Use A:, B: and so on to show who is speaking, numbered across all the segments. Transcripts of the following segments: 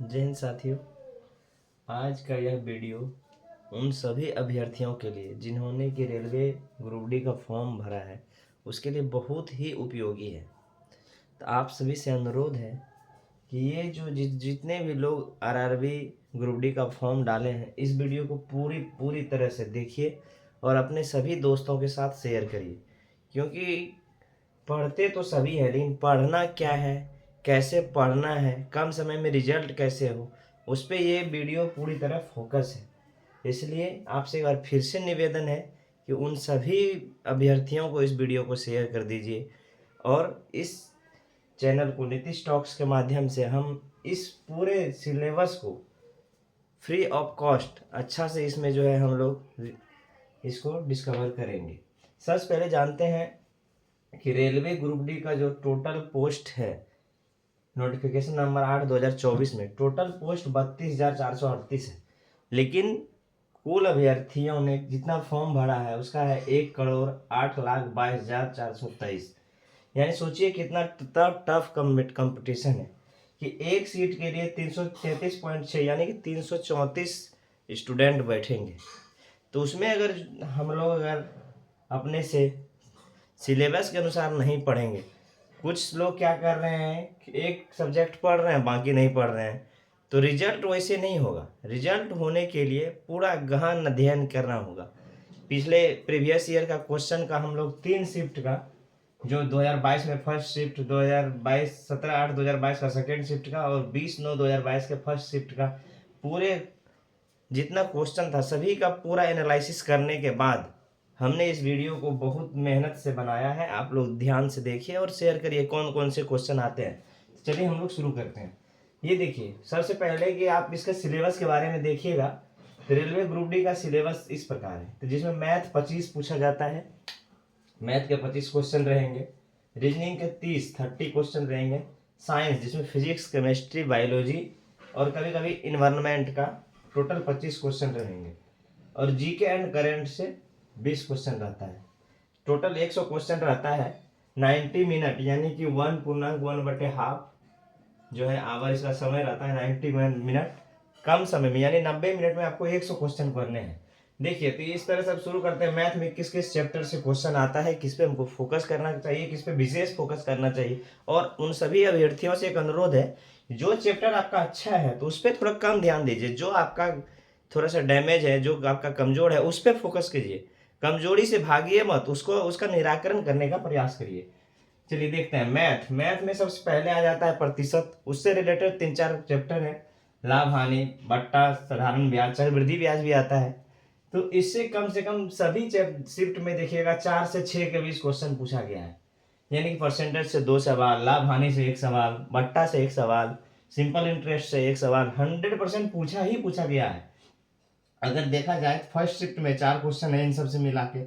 A: जय हिंद साथियों। आज का यह वीडियो उन सभी अभ्यर्थियों के लिए जिन्होंने कि रेलवे ग्रुप डी का फॉर्म भरा है उसके लिए बहुत ही उपयोगी है। तो आप सभी से अनुरोध है कि ये जो जितने भी लोग आरआरबी ग्रुप डी का फॉर्म डाले हैं इस वीडियो को पूरी तरह से देखिए और अपने सभी दोस्तों के साथ शेयर करिए, क्योंकि पढ़ते तो सभी हैं लेकिन पढ़ना क्या है, कैसे पढ़ना है, कम समय में रिजल्ट कैसे हो, उस पर ये वीडियो पूरी तरह फोकस है। इसलिए आपसे एक बार फिर से निवेदन है कि उन सभी अभ्यर्थियों को इस वीडियो को शेयर कर दीजिए और इस चैनल को नीतीश टॉक्स के माध्यम से हम इस पूरे सिलेबस को फ्री ऑफ कॉस्ट अच्छा से इसमें जो है हम लोग इसको डिस्कवर करेंगे। सबसे पहले जानते हैं कि रेलवे ग्रुप डी का जो टोटल पोस्ट है, नोटिफिकेशन नंबर 8/2024 में टोटल पोस्ट 32,438 है, लेकिन कुल अभ्यर्थियों ने जितना फॉर्म भरा है उसका है 1,08,22,423। यानी सोचिए कितना टफ कंपटीशन है कि एक सीट के लिए 333.6 यानी कि 334 स्टूडेंट बैठेंगे। तो उसमें अगर हम लोग अपने से सिलेबस के अनुसार नहीं पढ़ेंगे, कुछ लोग क्या कर रहे हैं कि एक सब्जेक्ट पढ़ रहे हैं बाकी नहीं पढ़ रहे हैं, तो रिजल्ट वैसे नहीं होगा। रिजल्ट होने के लिए पूरा गहन अध्ययन करना होगा। पिछले प्रीवियस ईयर का क्वेश्चन का हम लोग 3 शिफ्ट का, जो 2022 में फर्स्ट शिफ्ट, 2022 17/8/2022 का सेकेंड शिफ्ट का और 20/9/2022 के फर्स्ट शिफ्ट का पूरे जितना क्वेश्चन था सभी का पूरा एनालिसिस करने के बाद हमने इस वीडियो को बहुत मेहनत से बनाया है। आप लोग ध्यान से देखिए और शेयर करिए कौन कौन से क्वेश्चन आते हैं। तो चलिए हम लोग शुरू करते हैं। ये देखिए, सबसे पहले कि आप इसका सिलेबस के बारे में देखिएगा तो रेलवे ग्रुप डी का सिलेबस इस प्रकार है। तो जिसमें मैथ 25 पूछा जाता है, मैथ के 25 क्वेश्चन रहेंगे, रीजनिंग के 30 क्वेश्चन रहेंगे, साइंस जिसमें फिजिक्स, केमिस्ट्री, बायोलॉजी और कभी कभी इन्वायरमेंट का टोटल 25 क्वेश्चन रहेंगे, और जीके एंड करेंट से 20 क्वेश्चन रहता है। टोटल 100 क्वेश्चन रहता है। 90 मिनट यानी कि 1/1/2 जो है आवर इसका समय रहता है। 90 मिनट कम समय में यानी 90 मिनट में आपको 100 क्वेश्चन करने हैं। देखिए, तो इस तरह से अब शुरू करते हैं। मैथ में किस किस चैप्टर से क्वेश्चन आता है, किस पे हमको फोकस करना चाहिए, किस पे विशेष फोकस करना चाहिए। और उन सभी अभ्यर्थियों से एक अनुरोध है, जो चैप्टर आपका अच्छा है तो उस पर थोड़ा कम ध्यान दीजिए, जो आपका थोड़ा सा डैमेज है, जो आपका कमजोर है उस पर फोकस कीजिए। कमजोरी से भागिए मत, उसको उसका निराकरण करने का प्रयास करिए। चलिए देखते हैं। मैथ में सबसे पहले आ जाता है प्रतिशत। उससे रिलेटेड 3-4 चैप्टर है। लाभ हानि, बट्टा, साधारण ब्याज, चक्रवृद्धि ब्याज भी आता है। तो इससे कम से कम सभी शिफ्ट में देखिएगा 4 से 6 के बीच क्वेश्चन पूछा गया है। यानी कि परसेंटेज से 2 सवाल, लाभ हानि से 1 सवाल, बट्टा से 1 सवाल, सिंपल इंटरेस्ट से 1 सवाल, 100% पूछा गया है। अगर देखा जाए फर्स्ट शिफ्ट में 4 क्वेश्चन है इन सबसे मिला के,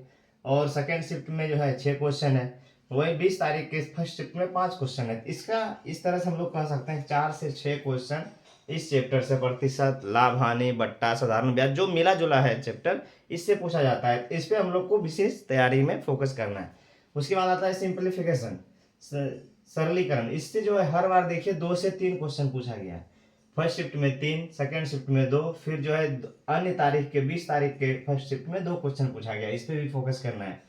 A: और सेकेंड शिफ्ट में जो है 6 क्वेश्चन है। वही 20 तारीख के फर्स्ट शिफ्ट में 5 क्वेश्चन है। इसका इस तरह से हम लोग कह सकते हैं 4 से 6 क्वेश्चन इस चैप्टर से प्रतिशत, लाभ हानि, बट्टा, साधारण ब्याज जो मिला जुला है चैप्टर, इससे पूछा जाता है। इस पे हम लोग को विशेष तैयारी में फोकस करना है। उसके बाद आता है सिंप्लीफिकेशन, सरलीकरण। इससे जो है हर बार देखिए 2 से 3 क्वेश्चन पूछा गया है। फर्स्ट शिफ्ट में 3, सेकेंड शिफ्ट में 2, फिर जो है अन्य तारीख के 20 तारीख के फर्स्ट शिफ्ट में 2 क्वेश्चन पूछा गया। इस पे भी फोकस करना है।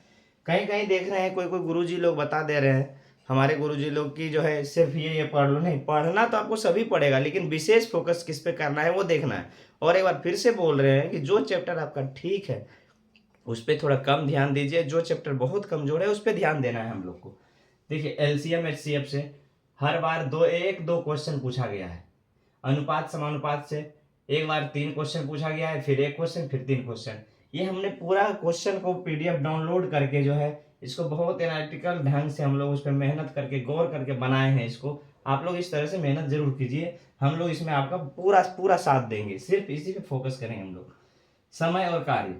A: कहीं कहीं देख रहे हैं कोई कोई गुरुजी लोग बता दे रहे हैं, हमारे गुरुजी लोग की जो है सिर्फ ये पढ़ लो। नहीं, पढ़ना तो आपको सभी पढ़ेगा, लेकिन विशेष फोकस किस पे करना है वो देखना है। और एक बार फिर से बोल रहे हैं कि जो चैप्टर आपका ठीक है उस पर थोड़ा कम ध्यान दीजिए, जो चैप्टर बहुत कमजोर है उस पर ध्यान देना है हम लोग को। देखिए, एलसीएम एचसीएफ से हर बार 2 क्वेश्चन पूछा गया है। अनुपात समानुपात से एक बार 3 क्वेश्चन पूछा गया है, फिर 1 क्वेश्चन, फिर 3 क्वेश्चन। ये हमने पूरा क्वेश्चन को पीडीएफ डाउनलोड करके जो है इसको बहुत एनालिटिकल ढंग से हम लोग उस पर मेहनत करके गौर करके बनाए हैं। इसको आप लोग इस तरह से मेहनत जरूर कीजिए, हम लोग इसमें आपका पूरा पूरा साथ देंगे। सिर्फ इसी पे फोकस करेंगे हम लोग। समय और कार्य,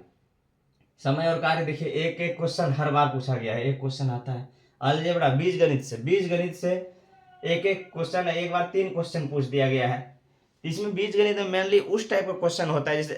A: समय और कार्य देखिए एक एक क्वेश्चन हर बार पूछा गया है। एक क्वेश्चन आता है अलजेब्रा, बीज गणित से एक एक क्वेश्चन है। एक बार 3 क्वेश्चन पूछ दिया गया है। इसमें बीज गणित में मेनली उस टाइप का क्वेश्चन होता है जैसे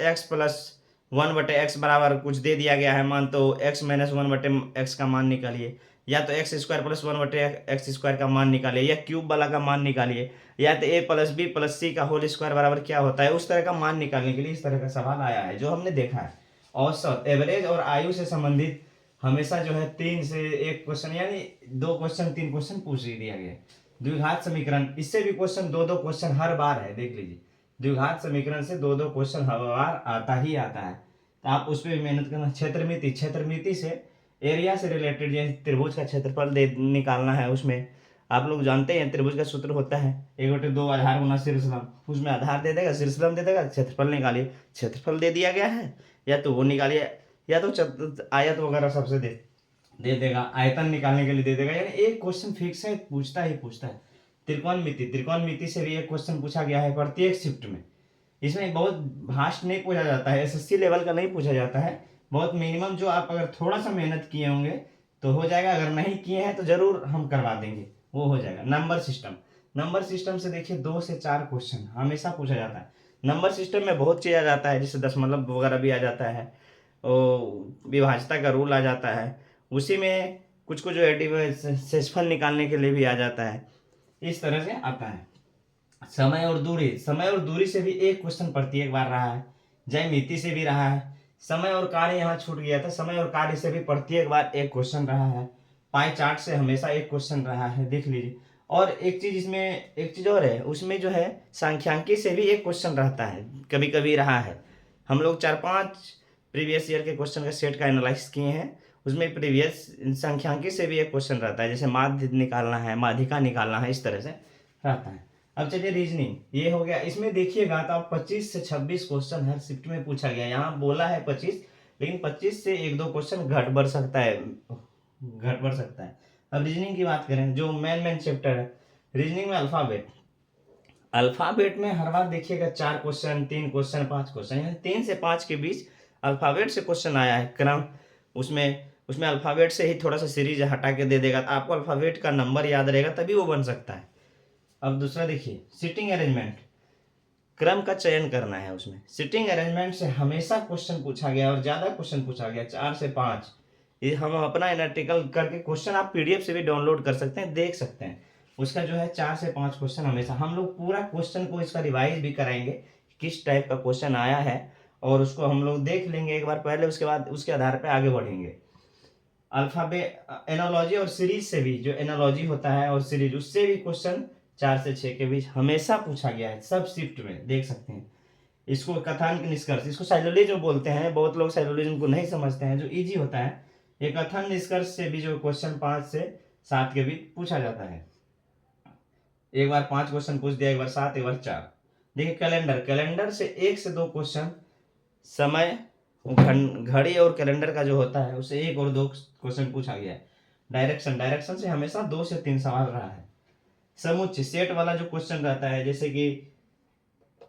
A: x+1/x बराबर कुछ दे दिया गया है, मान तो x-1/x का मान निकालिए, या तो एक्स स्क्वायर प्लस 1/x² का मान निकालिए, या क्यूब वाला का मान निकालिए, या तो a + b + c का होल स्क्वायर बराबर क्या होता है, उस तरह का मान निकालने के लिए इस तरह का सवाल आया है जो हमने देखा है। औसत, एवरेज और आयु से संबंधित हमेशा जो है 3 से 1 क्वेश्चन, यानी 2 क्वेश्चन 3 क्वेश्चन पूछ ही दिया गया। द्विघात समीकरण, इससे भी क्वेश्चन 2-2 क्वेश्चन हर बार है, देख लीजिए। द्विघात समीकरण से 2-2 क्वेश्चन हर बार आता ही आता है, तो आप उस पर भी मेहनत करना। क्षेत्रमिति, क्षेत्रमिति से एरिया से रिलेटेड, जैसे त्रिभुज का क्षेत्रफल दे निकालना है, उसमें आप लोग जानते हैं त्रिभुज का सूत्र होता है 1/2 आधार गुना शीर्षलंब, उसमें आधार दे देगा, शीर्षलंब दे देगा, क्षेत्रफल निकालिए। क्षेत्रफल दे दिया गया है, या तो वो निकालिए, या तो आयत वगैरह सबसे दे देगा, आयतन निकालने के लिए दे देगा, यानी एक क्वेश्चन फिक्स है, पूछता ही पूछता है। त्रिकोणमिति, त्रिकोणमिति से भी एक क्वेश्चन पूछा गया है प्रत्येक शिफ्ट में। इसमें बहुत भास्ट नहीं पूछा जाता है, एसएससी लेवल का नहीं पूछा जाता है, बहुत मिनिमम, जो आप अगर थोड़ा सा मेहनत किए होंगे तो हो जाएगा, अगर नहीं किए हैं तो जरूर हम करवा देंगे, वो हो जाएगा। नंबर सिस्टम, नंबर सिस्टम से देखिए 2 से 4 क्वेश्चन हमेशा पूछा जाता है। नंबर सिस्टम में बहुत चीज़ आ जाता है, जैसे दशमलव वगैरह भी आ जाता है, और विभाज्यता का रूल आ जाता है, उसी में कुछ कुछ जो है शेषफल निकालने के लिए भी आ जाता है, इस तरह से आता है। समय और दूरी, समय और दूरी से भी एक क्वेश्चन प्रत्येक बार रहा है, ज्यामिति से भी रहा है। समय और कार्य यहाँ छूट गया था, समय और कार्य से भी प्रत्येक बार एक क्वेश्चन रहा है। पाई चार्ट से हमेशा एक क्वेश्चन रहा है, देख लीजिए। और एक चीज इसमें, एक चीज और है, उसमें जो है सांख्यांकी से भी एक क्वेश्चन रहता है, कभी कभी रहा है। हम लोग 4-5 प्रीवियस ईयर के क्वेश्चन का सेट का एनालाइज किए हैं, उसमें प्रीवियस सांख्यांकी से भी एक क्वेश्चन रहता है, जैसे माध्य निकालना है, माध्यिका निकालना है, इस तरह से रहता है। अब चलिए रीजनिंग, ये हो गया। इसमें देखिएगा तो आप 25 से 26 क्वेश्चन हर शिफ्ट में पूछा गया, यहाँ बोला है 25, लेकिन 25 से 1-2 क्वेश्चन घट बढ़ सकता है, घट बढ़ सकता है। अब रीजनिंग की बात करें, जो मेन चैप्टर है रीजनिंग में, अल्फाबेट, अल्फाबेट में हर बार देखिएगा 4 क्वेश्चन, 3 क्वेश्चन, 5 क्वेश्चन, यानी 3 से 5 के बीच अल्फाबेट से क्वेश्चन आया है। क्रम, उसमें अल्फाबेट से ही थोड़ा सा सीरीज हटा के दे देगा, तो आपको अल्फाबेट का नंबर याद रहेगा तभी वो बन सकता है। अब दूसरा देखिए, सिटिंग अरेंजमेंट, क्रम का चयन करना है, उसमें सिटिंग अरेंजमेंट से हमेशा क्वेश्चन पूछा गया, और ज्यादा क्वेश्चन पूछा गया, 4 से 5। ये हम अपना एनालिटिकल करके क्वेश्चन आप पीडीएफ से भी डाउनलोड कर सकते हैं, देख सकते हैं। उसका जो है 4 से 5 क्वेश्चन हमेशा, हम लोग पूरा क्वेश्चन को इसका रिवाइज भी कराएंगे, किस टाइप का क्वेश्चन आया है, और उसको हम लोग देख लेंगे एक बार पहले, उसके बाद उसके आधार पर आगे बढ़ेंगे। अल्फाबेट, एनालॉजी और सीरीज से भी, जो एनालॉजी होता है और सीरीज, उससे भी क्वेश्चन 4 से 6 के बीच हमेशा पूछा गया है, सब शिफ्ट में देख सकते हैं। इसको कथन निष्कर्ष, इसको साइलोलिज्म बोलते हैं, बहुत लोग साइलोलिज्म को नहीं समझते हैं, जो इजी होता है। ये कथन निष्कर्ष से भी जो क्वेश्चन 5 से 7 के बीच पूछा जाता है, एक बार 5 क्वेश्चन पूछ दिया, एक बार 7, एक बार 4। देखिए कैलेंडर, कैलेंडर से 1 से 2 क्वेश्चन, समय, घड़ी और कैलेंडर का जो होता है उससे 1 और 2 क्वेश्चन पूछा गया है। डायरेक्शन, डायरेक्शन से हमेशा 2 से 3 सवाल रहा है। समुच्चय, सेट वाला जो क्वेश्चन रहता है, जैसे कि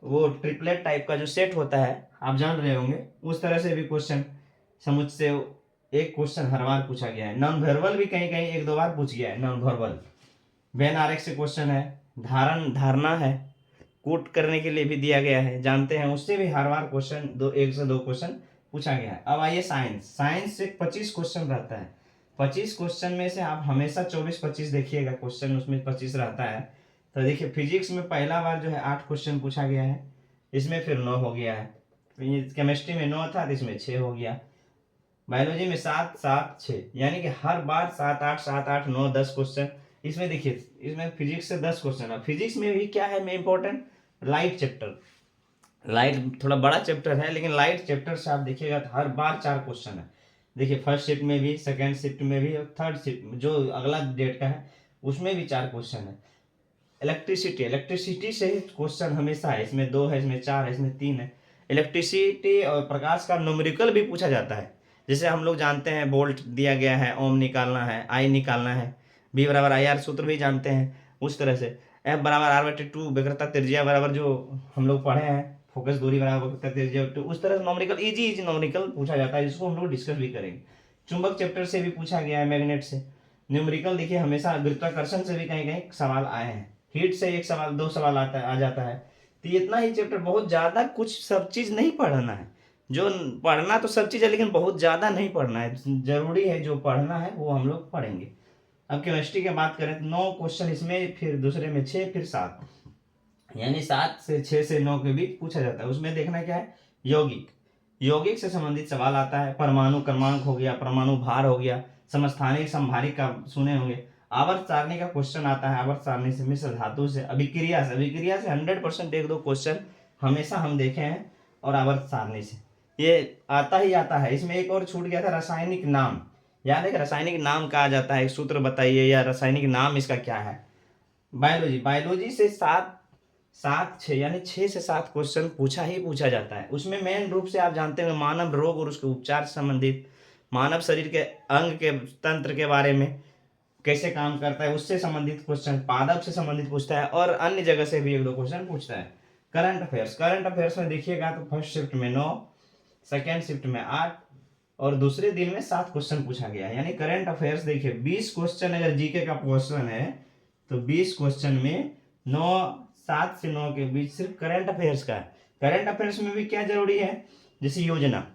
A: वो ट्रिपलेट टाइप का जो सेट होता है, आप जान रहे होंगे, उस तरह से भी क्वेश्चन समुच्चय से एक क्वेश्चन हर बार पूछा गया है। नॉन वर्बल भी कहीं कहीं 1-2 बार पूछ गया है, नॉन वर्बल। वेन आरेख से क्वेश्चन है, धारणा है, कूट करने के लिए भी दिया गया है, जानते हैं, उससे भी हर बार क्वेश्चन 1 से 2 क्वेश्चन पूछा गया है। अब आइए साइंस, साइंस से 25 क्वेश्चन रहता है, 25 क्वेश्चन में से आप हमेशा 24-25 देखिएगा क्वेश्चन, उसमें 25 रहता है। तो देखिए फिजिक्स में पहला बार जो है 8 क्वेश्चन पूछा गया है, इसमें फिर 9 हो गया है। केमिस्ट्री में 9 था तो इसमें 6 हो गया। बायोलॉजी में 7, 7, 6, यानी कि हर बार 7, 8, 7, 8, 9, 10 क्वेश्चन। इसमें देखिए, इसमें फिजिक्स से 10 क्वेश्चन है। फिजिक्स में भी क्या है में इंपॉर्टेंट, लाइट चैप्टर, लाइट थोड़ा बड़ा चैप्टर है, लेकिन लाइट चैप्टर से आप देखिएगा तो हर बार 4 क्वेश्चन है। देखिए फर्स्ट शिफ्ट में भी, सेकेंड शिफ्ट में भी, और थर्ड शिफ्ट जो अगला डेट का है उसमें भी 4 क्वेश्चन है। इलेक्ट्रिसिटी, इलेक्ट्रिसिटी से क्वेश्चन हमेशा है, इसमें 2 है, इसमें 4 है, इसमें 3 है। इलेक्ट्रिसिटी और प्रकाश का न्यूमेरिकल भी पूछा जाता है, जैसे हम लोग जानते हैं वोल्ट दिया गया है, ओम निकालना है, आई निकालना है, बी बराबर आई आर सूत्र भी जानते हैं, उस तरह से एफ बराबर r/2, वक्रता त्रिज्या बराबर जो हम लोग पढ़े हैं, फोकस दूरी बराबर वक्रता त्रिज्या 2, उस तरह से नॉमरिकल, इजी नॉमरिकल पूछा जाता है, जिसको हम लोग डिस्कस भी करेंगे। चुंबक चैप्टर से भी पूछा गया है, मैग्नेट से। न्यूमेरिकल देखिए हमेशा, गुरुत्वाकर्षण से भी कहीं कहीं सवाल आए हैं, हीट से 1 सवाल 2 सवाल आ जाता है। तो इतना ही चैप्टर, बहुत ज़्यादा कुछ सब चीज़ नहीं पढ़ना है, जो पढ़ना तो सब चीज़ है, लेकिन बहुत ज़्यादा नहीं पढ़ना है, जरूरी है जो पढ़ना है वो हम लोग पढ़ेंगे।
B: अब केमिस्ट्री की बात करें तो 9 क्वेश्चन इसमें, फिर दूसरे में 6, फिर 7, यानी 7 से 6 से 9 के बीच पूछा जाता है। उसमें देखना क्या है, यौगिक, यौगिक से संबंधित सवाल आता है। परमाणु क्रमांक हो गया, परमाणु भार हो गया, समस्थानिक संभारिक का सुने होंगे। आवर्त सारणी का क्वेश्चन आता है, आवर्त सारणी से, मिश्र धातु से, अभिक्रिया से, अभिक्रिया से 100% एक दो क्वेश्चन हमेशा हम देखे हैं, और आवर्त सारणी से ये आता ही आता है। इसमें एक और छूट गया था, रासायनिक नाम, याद है रासायनिक नाम कहा जाता है, एक सूत्र बताइए या रासायनिक नाम इसका क्या है। बायोलॉजी, बायोलॉजी से 6 यानी 6 से 7 क्वेश्चन पूछा जाता है। उसमें मेन रूप से आप जानते हैं मानव रोग और उसके उपचार से संबंधित, मानव शरीर के अंग के तंत्र के बारे में कैसे काम करता है उससे संबंधित क्वेश्चन, पादप से संबंधित पूछता है, और अन्य जगह से भी एक दो क्वेश्चन पूछता है। करंट अफेयर्स, करंट अफेयर्स में देखिएगा तो फर्स्ट शिफ्ट में 9, सेकेंड शिफ्ट में 8, और दूसरे दिन में 7 क्वेश्चन पूछा गया है। यानी करंट अफेयर्स देखिए 20 क्वेश्चन अगर जीके का क्वेश्चन है तो 20 क्वेश्चन में 7 से 9 के बीच सिर्फ करंट अफेयर्स का है। करंट अफेयर्स में भी क्या जरूरी है, जैसे योजना,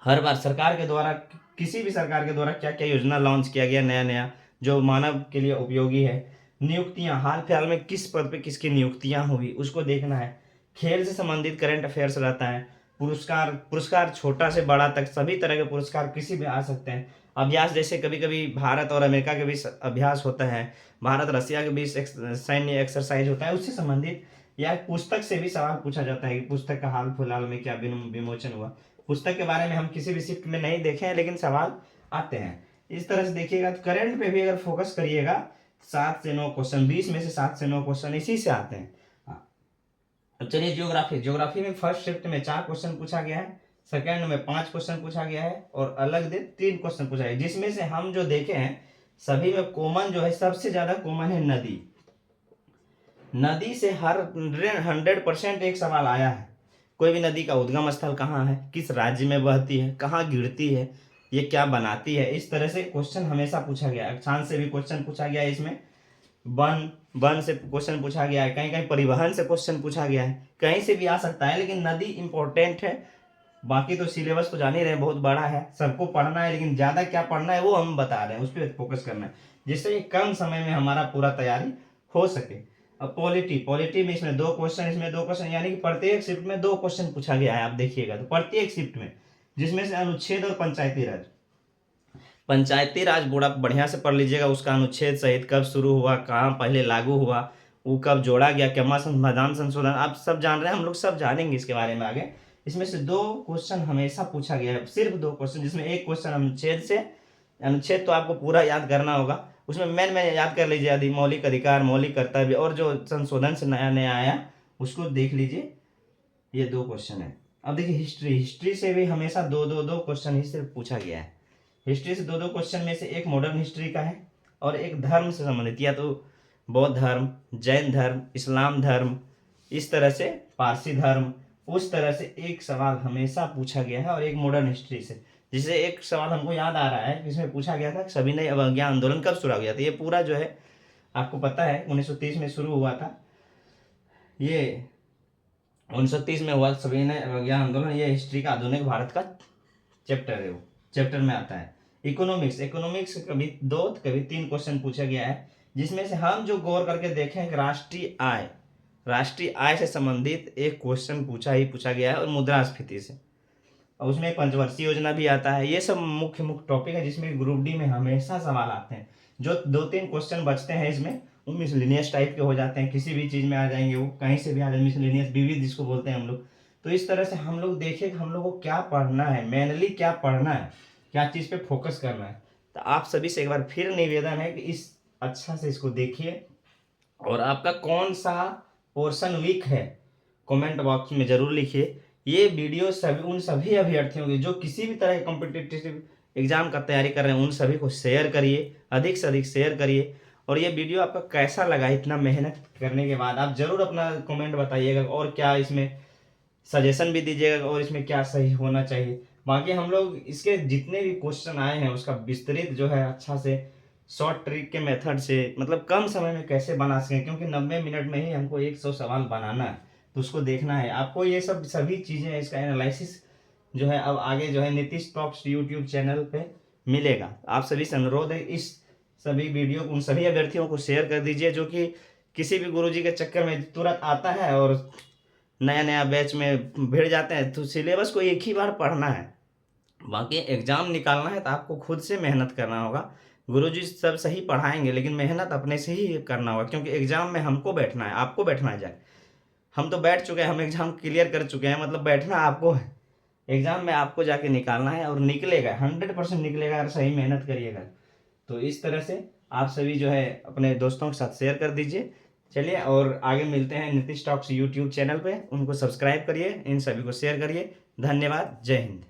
B: हर बार सरकार के द्वारा, किसी भी सरकार के द्वारा क्या क्या योजना लॉन्च किया गया नया नया जो मानव के लिए उपयोगी है। नियुक्तियां, हाल फिलहाल में किस पद पे किसकी नियुक्तियां हुई उसको देखना है। खेल से संबंधित करंट अफेयर्स रहता है। पुरस्कार, पुरस्कार छोटा से बड़ा तक सभी तरह के पुरस्कार किसी भी आ सकते हैं। अभ्यास, जैसे कभी कभी भारत और अमेरिका के बीच अभ्यास होता है, भारत रसिया के बीच सैन्य एक्सरसाइज होता है, उससे संबंधित, या पुस्तक से भी सवाल पूछा जाता है कि पुस्तक का हाल फिलहाल में क्या विमोचन हुआ। पुस्तक के बारे में हम किसी भी शिफ्ट में नहीं देखे हैं, लेकिन सवाल आते हैं। इस तरह से देखिएगा तो करंट पे भी अगर फोकस करिएगा 7 से 9 क्वेश्चन, 20 में से 7 से 9 क्वेश्चन इसी से आते हैं। अब चलिए ज्योग्राफी, ज्योग्राफी में फर्स्ट शिफ्ट में 4 क्वेश्चन पूछा गया है, सेकंड में 5 क्वेश्चन पूछा गया है, और अलग दिन 3 क्वेश्चन पूछा गया है। जिसमें से हम जो देखे हैं सभी में कॉमन जो है, सबसे ज्यादा कॉमन है नदी। नदी से हर 100% एक सवाल आया है। कोई भी नदी का उद्गम स्थल कहाँ है, किस राज्य में बहती है, कहाँ गिरती है, ये क्या बनाती है, इस तरह से क्वेश्चन हमेशा पूछा गया है। अक्षांश से भी क्वेश्चन पूछा गया है, इसमें वन से क्वेश्चन पूछा गया है, कहीं कहीं परिवहन से क्वेश्चन पूछा गया है, कहीं से भी आ सकता है, लेकिन नदी इंपॉर्टेंट है। बाकी तो सिलेबस तो जान ही रहे बहुत बड़ा है, सबको पढ़ना है, लेकिन ज्यादा क्या पढ़ना है वो हम बता रहे हैं, उस पर फोकस करना है, जिससे कम समय में हमारा पूरा तैयारी हो सके। अब पॉलिटी, पॉलिटी में इसमें 2 क्वेश्चन, इसमें 2 क्वेश्चन, यानी कि प्रत्येक शिफ्ट में 2 क्वेश्चन पूछा गया है। आप देखिएगा तो प्रत्येक शिफ्ट में, जिसमें से अनुच्छेद और पंचायती राज, पंचायती राज बड़ा बढ़िया से पढ़ लीजिएगा, उसका अनुच्छेद सहित कब शुरू हुआ, कहाँ पहले लागू हुआ, वो कब जोड़ा गया, क्या संविधान संशोधन, आप सब जान रहे हैं, हम लोग सब जानेंगे इसके बारे में आगे। इसमें से 2 क्वेश्चन हमेशा पूछा गया है, सिर्फ 2 क्वेश्चन, जिसमें एक क्वेश्चन अनुच्छेद से, अनुच्छेद तो आपको पूरा याद करना होगा, उसमें मेन याद कर लीजिए, यदि मौलिक अधिकार, मौलिक कर्तव्य, और जो संशोधन से नया नया आया उसको देख लीजिए। ये 2 क्वेश्चन है। अब देखिए हिस्ट्री, हिस्ट्री से भी हमेशा दो क्वेश्चन ही सिर्फ पूछा गया है। हिस्ट्री से 2 क्वेश्चन में से एक मॉडर्न हिस्ट्री का है, और एक धर्म से संबंधित, या तो बौद्ध धर्म, जैन धर्म, इस्लाम धर्म, इस तरह से पारसी धर्म, उस तरह से एक सवाल हमेशा पूछा गया है, और एक मॉडर्न हिस्ट्री से। जिसे एक सवाल हमको याद आ रहा है, इसमें पूछा गया था सविनय अवज्ञा आंदोलन कब शुरू हुआ था। ये पूरा जो है आपको पता है 1930 में शुरू हुआ था, ये 1930 में हुआ सविनय अवज्ञा आंदोलन। ये हिस्ट्री का आधुनिक भारत का चैप्टर है, वो चैप्टर में आता है। इकोनॉमिक्स, इकोनॉमिक्स कभी 2 कभी 3 क्वेश्चन पूछा गया है, जिसमें से हम जो गौर करके देखें राष्ट्रीय आय, राष्ट्रीय आय से संबंधित एक क्वेश्चन पूछा गया है, और मुद्रास्फीति से, और उसमें पंचवर्षीय योजना भी आता है। ये सब मुख्य मुख्य टॉपिक है जिसमें ग्रुप डी में हमेशा सवाल आते हैं। जो 2-3 क्वेश्चन बचते हैं इसमें, वो मिसलिनियस टाइप के हो जाते हैं, किसी भी चीज़ में आ जाएंगे, वो कहीं से भी आ जाएंगे, मिसलिनियस, विविध जिसको बोलते हैं हम लोग। तो इस तरह से हम लोग देखें कि हम लोग को क्या पढ़ना है, मेनली क्या पढ़ना है, क्या चीज़ पे फोकस करना है। तो आप सभी से एक बार फिर निवेदन है कि इस अच्छा से इसको देखिए, और आपका कौन सा पोर्शन वीक है कमेंट बॉक्स में जरूर लिखिए। ये वीडियो सभी उन सभी अभ्यर्थियों की जो किसी भी तरह के कॉम्पिटिटिव एग्जाम का तैयारी कर रहे हैं, उन सभी को शेयर करिए, अधिक से अधिक शेयर करिए। और ये वीडियो आपका कैसा लगा, इतना मेहनत करने के बाद आप जरूर अपना कमेंट बताइएगा, और क्या इसमें सजेशन भी दीजिएगा, और इसमें क्या सही होना चाहिए। बाकी हम लोग इसके जितने भी क्वेश्चन आए हैं उसका विस्तृत जो है अच्छा से शॉर्ट ट्रिक के मेथड से, मतलब कम समय में कैसे बना सकें, क्योंकि 90 मिनट में ही हमको 100 सवाल बनाना है, तो उसको देखना है आपको। ये सब सभी चीज़ें, इसका एनालिसिस जो है अब आगे जो है नीतीश टॉक्स यूट्यूब चैनल पे मिलेगा। आप सभी से अनुरोध है इस सभी वीडियो उन सभी अभ्यर्थियों को शेयर कर दीजिए जो कि किसी भी गुरुजी के चक्कर में तुरंत आता है और नया नया बैच में भिड़ जाते हैं। तो सिलेबस को एक ही बार पढ़ना है, बाकी एग्ज़ाम निकालना है तो आपको खुद से मेहनत करना होगा। गुरुजी सब सही पढ़ाएंगे लेकिन मेहनत अपने से ही करना होगा, क्योंकि एग्ज़ाम में हमको बैठना है, आपको बैठना है। हम तो बैठ चुके हैं, हम एग्ज़ाम क्लियर कर चुके हैं, मतलब बैठना आपको है। एग्ज़ाम में आपको जाके निकालना है और निकलेगा, 100% निकलेगा अगर सही मेहनत करिएगा। तो इस तरह से आप सभी जो है अपने दोस्तों के साथ शेयर कर दीजिए। चलिए और आगे मिलते हैं नीतीश टॉक्स यूट्यूब चैनल पे, उनको सब्सक्राइब करिए, इन सभी को शेयर करिए। धन्यवाद, जय हिंद।